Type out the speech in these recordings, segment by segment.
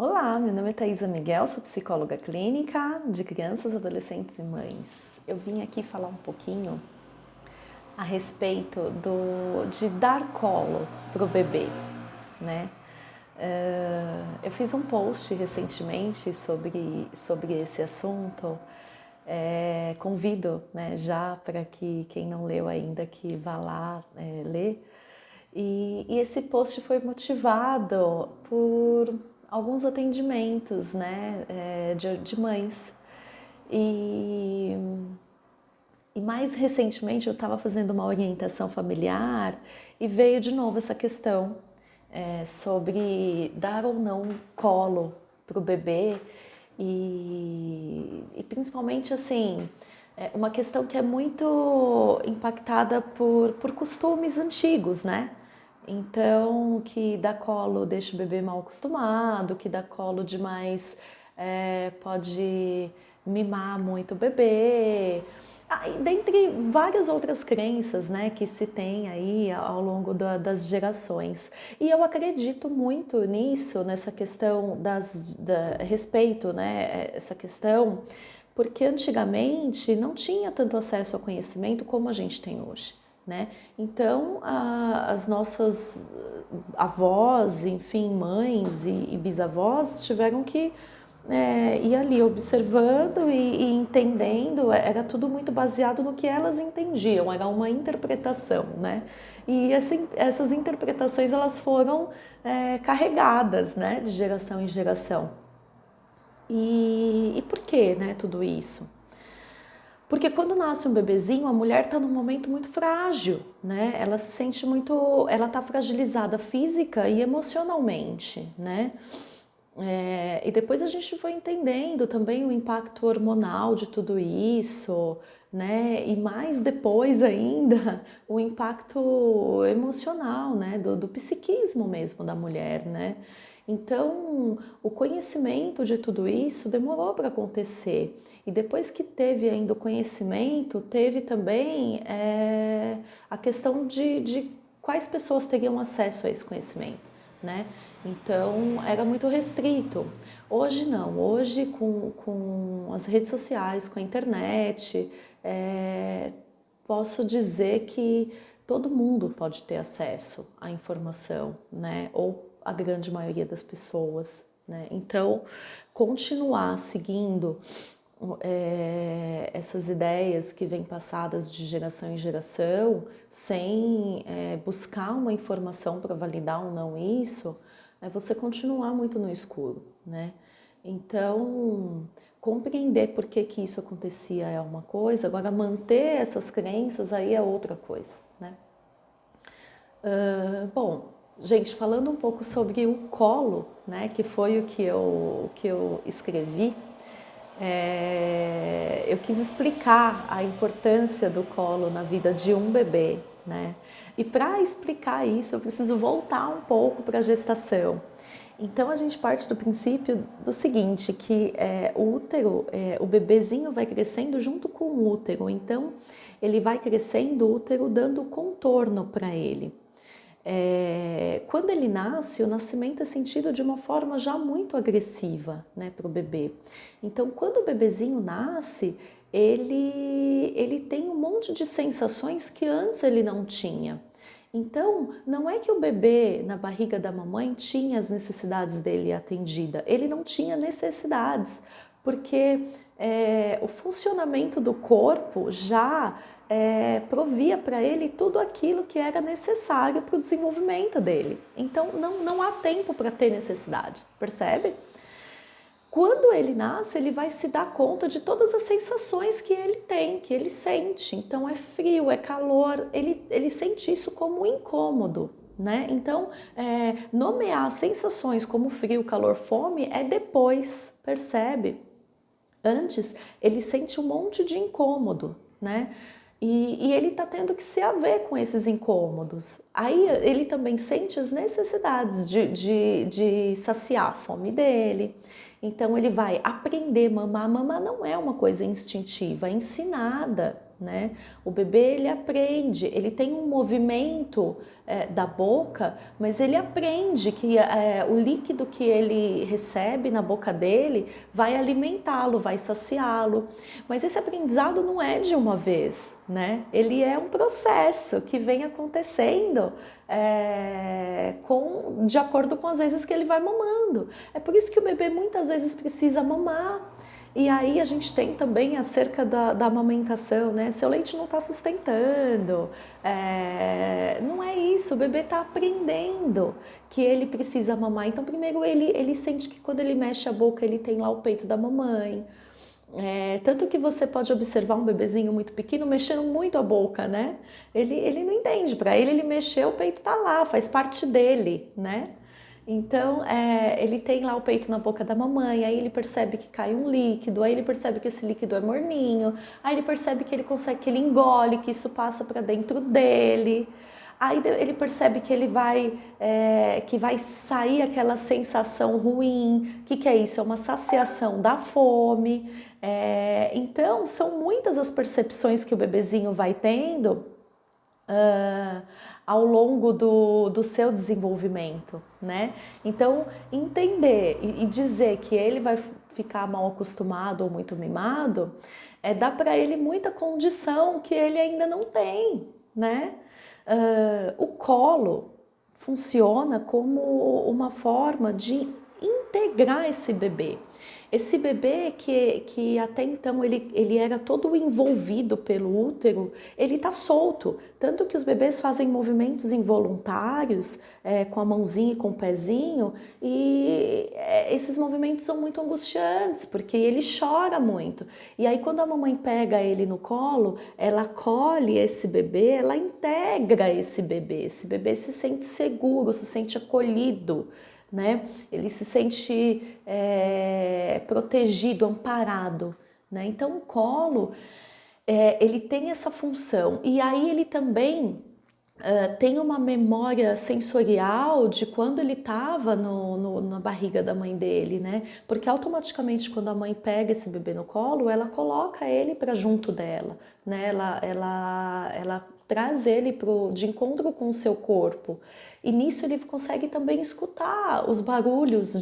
Olá, meu nome é Thaisa Miguel, sou psicóloga clínica de crianças, adolescentes e mães. Eu vim aqui falar um pouquinho a respeito de dar colo para o bebê, né? Eu fiz um post recentemente sobre esse assunto. Convido, né, já para que quem não leu ainda que vá lá ler. E esse post foi motivado por alguns atendimentos, né, de mães. E, e mais recentemente eu estava fazendo uma orientação familiar e veio de novo essa questão sobre dar ou não colo para o bebê e principalmente assim, uma questão que é muito impactada por costumes antigos, né? Então, que dá colo deixa o bebê mal acostumado, que dá colo demais pode mimar muito o bebê. E dentre várias outras crenças, né, que se tem aí ao longo das gerações. E eu acredito muito nisso, nessa questão respeito, né, essa questão, porque antigamente não tinha tanto acesso ao conhecimento como a gente tem hoje. Né? Então, as nossas avós, enfim, mães e bisavós tiveram que ir ali observando e entendendo, era tudo muito baseado no que elas entendiam, era uma interpretação, né? E essas interpretações elas foram carregadas, né, de geração em geração. E por que, né, tudo isso? Porque quando nasce um bebezinho, a mulher está num momento muito frágil, né? Ela se sente muito, ela está fragilizada física e emocionalmente, né? E depois a gente foi entendendo também o impacto hormonal de tudo isso, né? E mais depois ainda o impacto emocional, né? Do psiquismo mesmo da mulher, né? Então, o conhecimento de tudo isso demorou para acontecer. E depois que teve ainda o conhecimento, teve também a questão de quais pessoas teriam acesso a esse conhecimento, né? Então, era muito restrito. Hoje não, hoje com as redes sociais, com a internet, posso dizer que todo mundo pode ter acesso à informação, né? Ou a grande maioria das pessoas, né? Então, continuar seguindo essas ideias que vêm passadas de geração em geração, sem buscar uma informação para validar ou não isso, é você continuar muito no escuro, né? Então, compreender por que isso acontecia é uma coisa, agora manter essas crenças aí é outra coisa, né? Bom, gente, falando um pouco sobre o colo, né, que foi o que eu escrevi, eu quis explicar a importância do colo na vida de um bebê, né? E para explicar isso, eu preciso voltar um pouco para a gestação. Então a gente parte do princípio do seguinte, que o útero, o bebezinho vai crescendo junto com o útero, então ele vai crescendo o útero dando contorno para ele. Quando ele nasce, o nascimento é sentido de uma forma já muito agressiva, né, para o bebê. Então, quando o bebezinho nasce, ele tem um monte de sensações que antes ele não tinha. Então, não é que o bebê na barriga da mamãe tinha as necessidades dele atendida, ele não tinha necessidades, porque o funcionamento do corpo já provia para ele tudo aquilo que era necessário para o desenvolvimento dele. Então, não há tempo para ter necessidade, percebe? Quando ele nasce, ele vai se dar conta de todas as sensações que ele tem, que ele sente. Então, é frio, é calor, ele sente isso como incômodo, né? Então, nomear sensações como frio, calor, fome é depois, percebe? Antes, ele sente um monte de incômodo, né? E ele está tendo que se haver com esses incômodos. Aí ele também sente as necessidades de saciar a fome dele. Então ele vai aprender a mamar. Mamar não é uma coisa instintiva, é ensinada. né? O bebê, ele aprende, ele tem um movimento da boca, mas ele aprende que o líquido que ele recebe na boca dele vai alimentá-lo, vai saciá-lo. Mas esse aprendizado não é de uma vez, né? Ele é um processo que vem acontecendo de acordo com as vezes que ele vai mamando. É por isso que o bebê muitas vezes precisa mamar. E aí a gente tem também acerca da amamentação, né? Seu leite não está sustentando, não é isso, o bebê está aprendendo que ele precisa mamar. Então primeiro ele sente que quando ele mexe a boca ele tem lá o peito da mamãe. Tanto que você pode observar um bebezinho muito pequeno mexendo muito a boca, né? Ele não entende, para ele mexeu, o peito tá lá, faz parte dele, né? Então, ele tem lá o peito na boca da mamãe, aí ele percebe que cai um líquido, aí ele percebe que esse líquido é morninho, aí ele percebe que que ele engole, que isso passa para dentro dele. Aí ele percebe que que vai sair aquela sensação ruim. O que é isso? É uma saciação da fome. Então, são muitas as percepções que o bebezinho vai tendo ao longo do seu desenvolvimento, né? Então, entender e dizer que ele vai ficar mal acostumado ou muito mimado, dá para ele muita condição que ele ainda não tem, né? O colo funciona como uma forma de integrar esse bebê. Esse bebê que até então ele era todo envolvido pelo útero, ele está solto. Tanto que os bebês fazem movimentos involuntários com a mãozinha e com o pezinho, e esses movimentos são muito angustiantes, porque ele chora muito. E aí quando a mamãe pega ele no colo, ela acolhe esse bebê, ela integra esse bebê se sente seguro, se sente acolhido, né? Ele se sente protegido, amparado, né? Então o colo ele tem essa função, e aí ele também tem uma memória sensorial de quando ele estava na barriga da mãe dele, né? Porque automaticamente quando a mãe pega esse bebê no colo, ela coloca ele para junto dela, né? Ela traz ele de encontro com o seu corpo, e nisso ele consegue também escutar os barulhos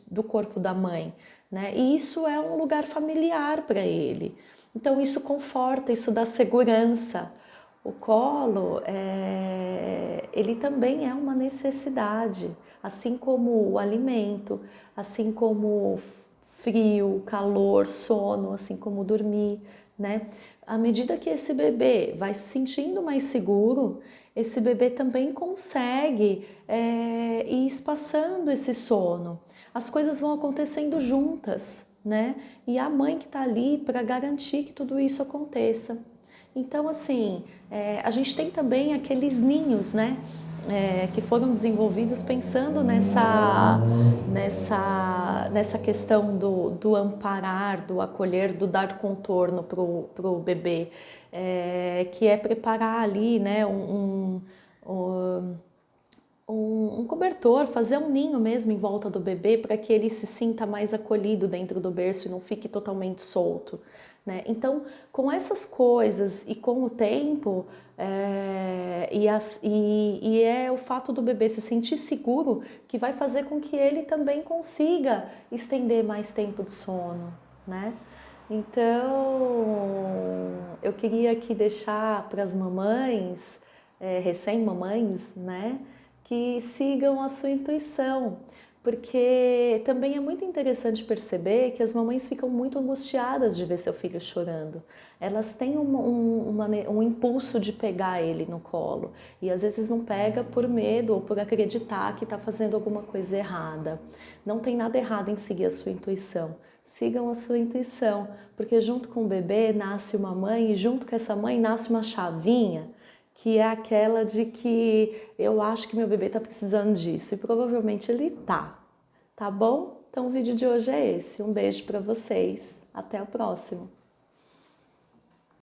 do corpo da mãe, né? E isso é um lugar familiar para ele. Então isso conforta, isso dá segurança. O colo, ele também é uma necessidade, assim como o alimento, assim como frio, calor, sono, assim como dormir, né? À medida que esse bebê vai se sentindo mais seguro, esse bebê também consegue ir espaçando esse sono. As coisas vão acontecendo juntas, né? E a mãe que está ali para garantir que tudo isso aconteça. Então, assim, a gente tem também aqueles ninhos, né? Que foram desenvolvidos pensando nessa questão do amparar, do acolher, do dar contorno para o bebê, que é preparar ali, né, um cobertor, fazer um ninho mesmo em volta do bebê para que ele se sinta mais acolhido dentro do berço e não fique totalmente solto, né? Então, com essas coisas e com o tempo, é o fato do bebê se sentir seguro que vai fazer com que ele também consiga estender mais tempo de sono, né? Então, eu queria aqui deixar para as mamães, recém-mamães, né, que sigam a sua intuição, porque também é muito interessante perceber que as mamães ficam muito angustiadas de ver seu filho chorando. Elas têm um impulso de pegar ele no colo, e às vezes não pega por medo ou por acreditar que está fazendo alguma coisa errada. Não tem nada errado em seguir a sua intuição. Sigam a sua intuição, porque junto com o bebê nasce uma mãe, e junto com essa mãe nasce uma chavinha, que é aquela de que eu acho que meu bebê está precisando disso, e provavelmente ele tá bom? Então o vídeo de hoje é esse. Um beijo para vocês. Até o próximo.